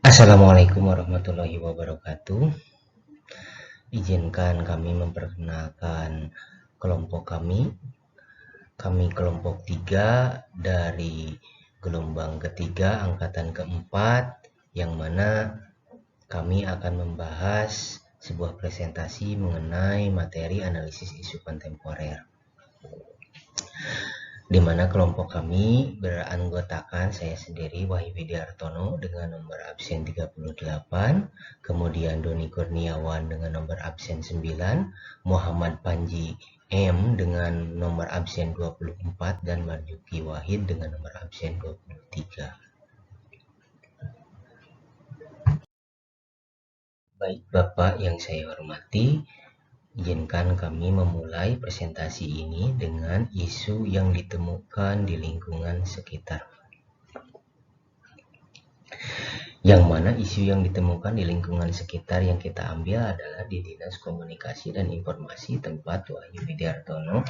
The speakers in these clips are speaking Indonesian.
Assalamualaikum warahmatullahi wabarakatuh. Izinkan kami memperkenalkan kelompok kami. Kami kelompok 3 dari gelombang ketiga angkatan keempat, yang mana kami akan membahas sebuah presentasi mengenai materi analisis isu kontemporer, di mana kelompok kami beranggotakan saya sendiri Wahyu Widiartono dengan nomor absen 38, kemudian Doni Kurniawan dengan nomor absen 9, Muhammad Panji M dengan nomor absen 24, dan Marjuki Wahid dengan nomor absen 23. Baik Bapak yang saya hormati, izinkan kami memulai presentasi ini dengan isu yang ditemukan di lingkungan sekitar. Yang mana isu yang ditemukan di lingkungan sekitar yang kita ambil adalah di Dinas Komunikasi dan Informasi tempat Wahyu Widiartono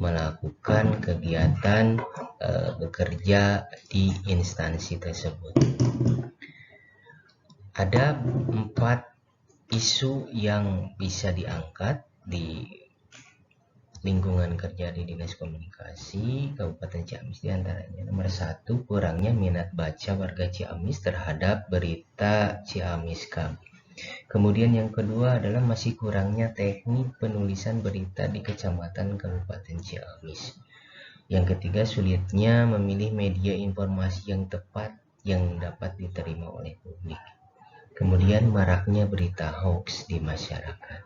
melakukan kegiatan bekerja di instansi tersebut. Ada 4 isu yang bisa diangkat di lingkungan kerja di Dinas Komunikasi Kabupaten Ciamis, diantaranya nomor 1, kurangnya minat baca warga Ciamis terhadap berita Ciamis Cup. Kemudian yang kedua adalah masih kurangnya teknik penulisan berita di Kecamatan Kabupaten Ciamis. Yang ketiga, sulitnya memilih media informasi yang tepat yang dapat diterima oleh publik. Kemudian maraknya berita hoax di masyarakat.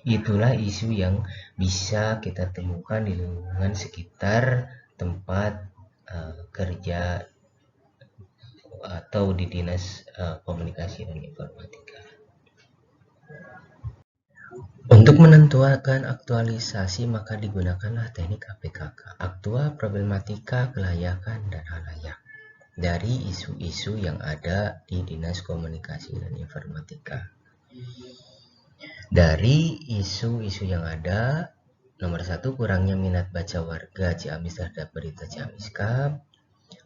Itulah isu yang bisa kita temukan di lingkungan sekitar tempat kerja atau di Dinas Komunikasi dan Informatika. Untuk menentukan aktualisasi maka digunakanlah teknik APKK, aktua, problematika, kelayakan, dan halayak, dari isu-isu yang ada di Dinas Komunikasi dan Informatika. Dari isu-isu yang ada, nomor 1, kurangnya minat baca warga Ciamis terhadap berita Ciamis Cup.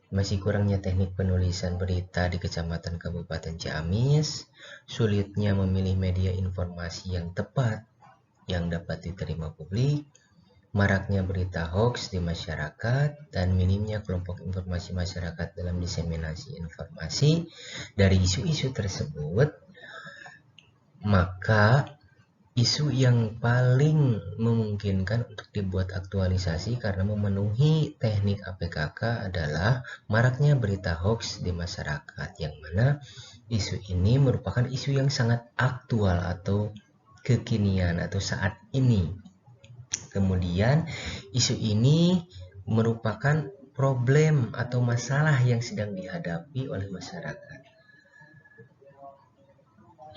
Masih kurangnya teknik penulisan berita di Kecamatan Kabupaten Ciamis. Sulitnya memilih media informasi yang tepat yang dapat diterima publik. Maraknya berita hoax di masyarakat, dan minimnya kelompok informasi masyarakat dalam diseminasi informasi. Dari isu-isu tersebut, maka isu yang paling memungkinkan untuk dibuat aktualisasi karena memenuhi teknik APKK adalah maraknya berita hoax di masyarakat, yang mana isu ini merupakan isu yang sangat aktual atau kekinian atau saat ini. Kemudian isu ini merupakan problem atau masalah yang sedang dihadapi oleh masyarakat.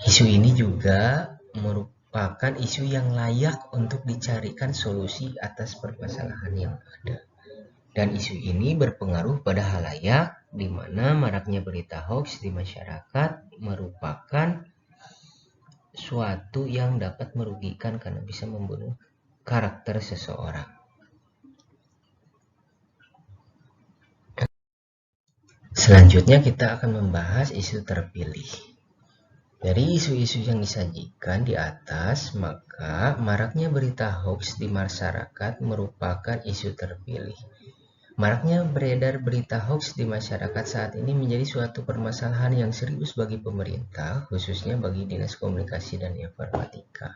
Isu ini juga merupakan isu yang layak untuk dicarikan solusi atas permasalahan yang ada. Dan isu ini berpengaruh pada halayak, di mana maraknya berita hoax di masyarakat merupakan suatu yang dapat merugikan karena bisa membunuh karakter seseorang. Selanjutnya kita akan membahas isu terpilih. Dari isu-isu yang disajikan di atas, maka maraknya berita hoax di masyarakat merupakan isu terpilih. Maraknya beredar berita hoax di masyarakat saat ini menjadi suatu permasalahan yang serius bagi pemerintah, khususnya bagi Dinas Komunikasi dan Informatika.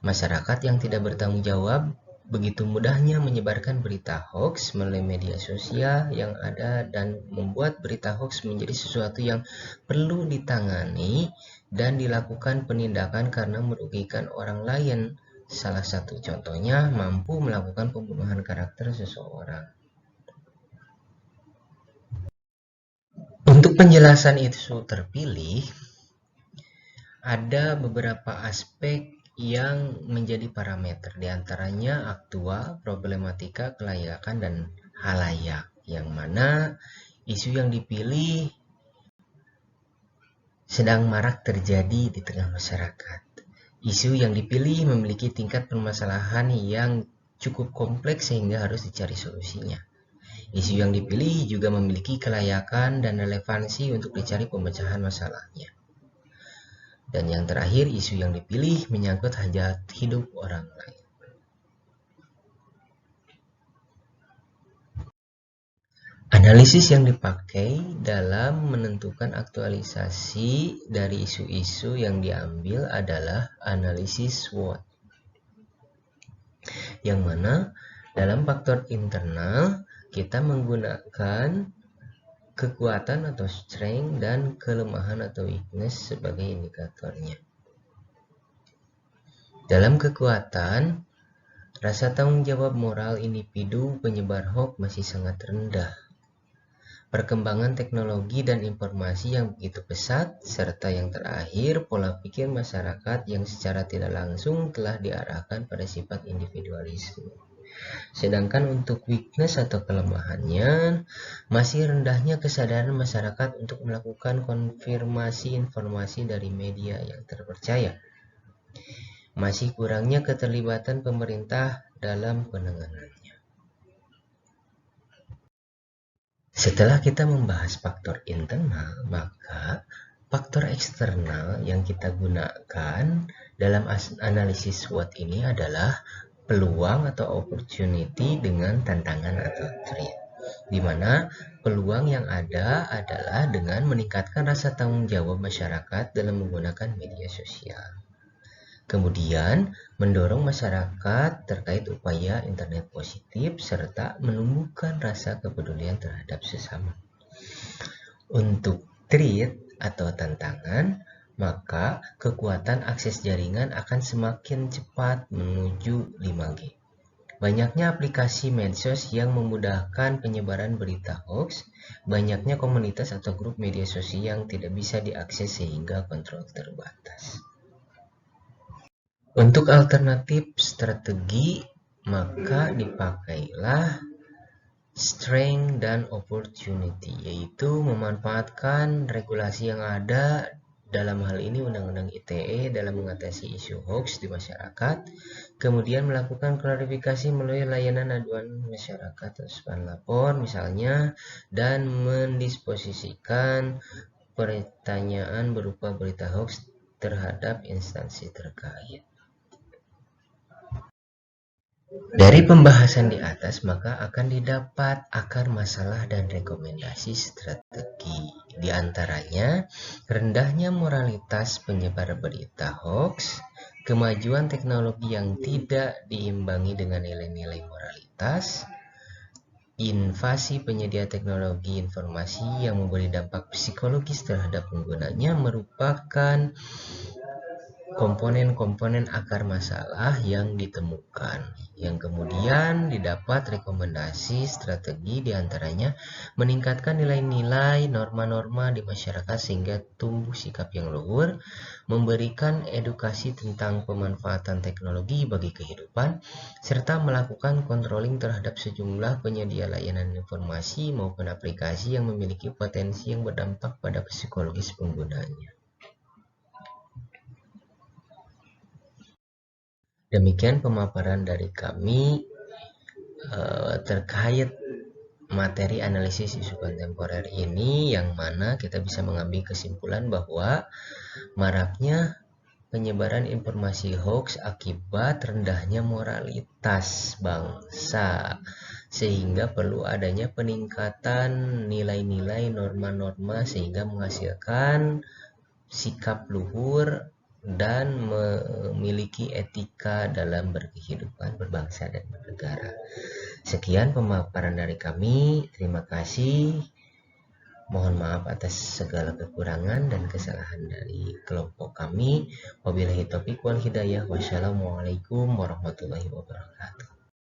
Masyarakat yang tidak bertanggung jawab begitu mudahnya menyebarkan berita hoax melalui media sosial yang ada dan membuat berita hoax menjadi sesuatu yang perlu ditangani dan dilakukan penindakan karena merugikan orang lain. Salah satu contohnya mampu melakukan pembunuhan karakter seseorang. Untuk penjelasan isu terpilih, ada beberapa aspek yang menjadi parameter, diantaranya aktua, problematika, kelayakan, dan halayak, yang mana isu yang dipilih sedang marak terjadi di tengah masyarakat. Isu yang dipilih memiliki tingkat permasalahan yang cukup kompleks sehingga harus dicari solusinya. Isu yang dipilih juga memiliki kelayakan dan relevansi untuk dicari pemecahan masalahnya. Dan yang terakhir, isu yang dipilih menyangkut hajat hidup orang lain. Analisis yang dipakai dalam menentukan aktualisasi dari isu-isu yang diambil adalah analisis SWOT, yang mana dalam faktor internal kita menggunakan kekuatan atau strength dan kelemahan atau weakness sebagai indikatornya. Dalam kekuatan, rasa tanggung jawab moral individu penyebar hoax masih sangat rendah. Perkembangan teknologi dan informasi yang begitu pesat, serta yang terakhir, pola pikir masyarakat yang secara tidak langsung telah diarahkan pada sifat individualisme. Sedangkan untuk weakness atau kelemahannya, masih rendahnya kesadaran masyarakat untuk melakukan konfirmasi informasi dari media yang terpercaya. Masih kurangnya keterlibatan pemerintah dalam penanganannya. Setelah kita membahas faktor internal, maka faktor eksternal yang kita gunakan dalam analisis SWOT ini adalah peluang atau opportunity dengan tantangan atau threat. Di mana peluang yang ada adalah dengan meningkatkan rasa tanggung jawab masyarakat dalam menggunakan media sosial. Kemudian, mendorong masyarakat terkait upaya internet positif serta menumbuhkan rasa kepedulian terhadap sesama. Untuk threat atau tantangan, maka kekuatan akses jaringan akan semakin cepat menuju 5G. Banyaknya aplikasi medsos yang memudahkan penyebaran berita hoax, banyaknya komunitas atau grup media sosial yang tidak bisa diakses sehingga kontrol terbatas. Untuk alternatif strategi, maka dipakailah strength dan opportunity, yaitu memanfaatkan regulasi yang ada, dalam hal ini Undang-Undang ITE, dalam mengatasi isu hoax di masyarakat, kemudian melakukan klarifikasi melalui layanan aduan masyarakat atau SPAN lapor misalnya, dan mendisposisikan pertanyaan berupa berita hoax terhadap instansi terkait. Dari pembahasan di atas, maka akan didapat akar masalah dan rekomendasi strategi. Di antaranya, rendahnya moralitas penyebar berita hoax, kemajuan teknologi yang tidak diimbangi dengan nilai-nilai moralitas, invasi penyedia teknologi informasi yang memberi dampak psikologis terhadap penggunanya merupakan komponen-komponen akar masalah yang ditemukan, yang kemudian didapat rekomendasi strategi diantaranya meningkatkan nilai-nilai norma-norma di masyarakat sehingga tumbuh sikap yang luhur, memberikan edukasi tentang pemanfaatan teknologi bagi kehidupan, serta melakukan controlling terhadap sejumlah penyedia layanan informasi maupun aplikasi yang memiliki potensi yang berdampak pada psikologis penggunanya. Demikian pemaparan dari kami terkait materi analisis isu kontemporer ini, yang mana kita bisa mengambil kesimpulan bahwa maraknya penyebaran informasi hoax akibat rendahnya moralitas bangsa, sehingga perlu adanya peningkatan nilai-nilai norma-norma sehingga menghasilkan sikap luhur dan memiliki etika dalam berkehidupan, berbangsa, dan bernegara. Sekian pemaparan dari kami. Terima kasih. Mohon maaf atas segala kekurangan dan kesalahan dari kelompok kami. Wabillahi taufiq wal hidayah. Wassalamualaikum warahmatullahi wabarakatuh.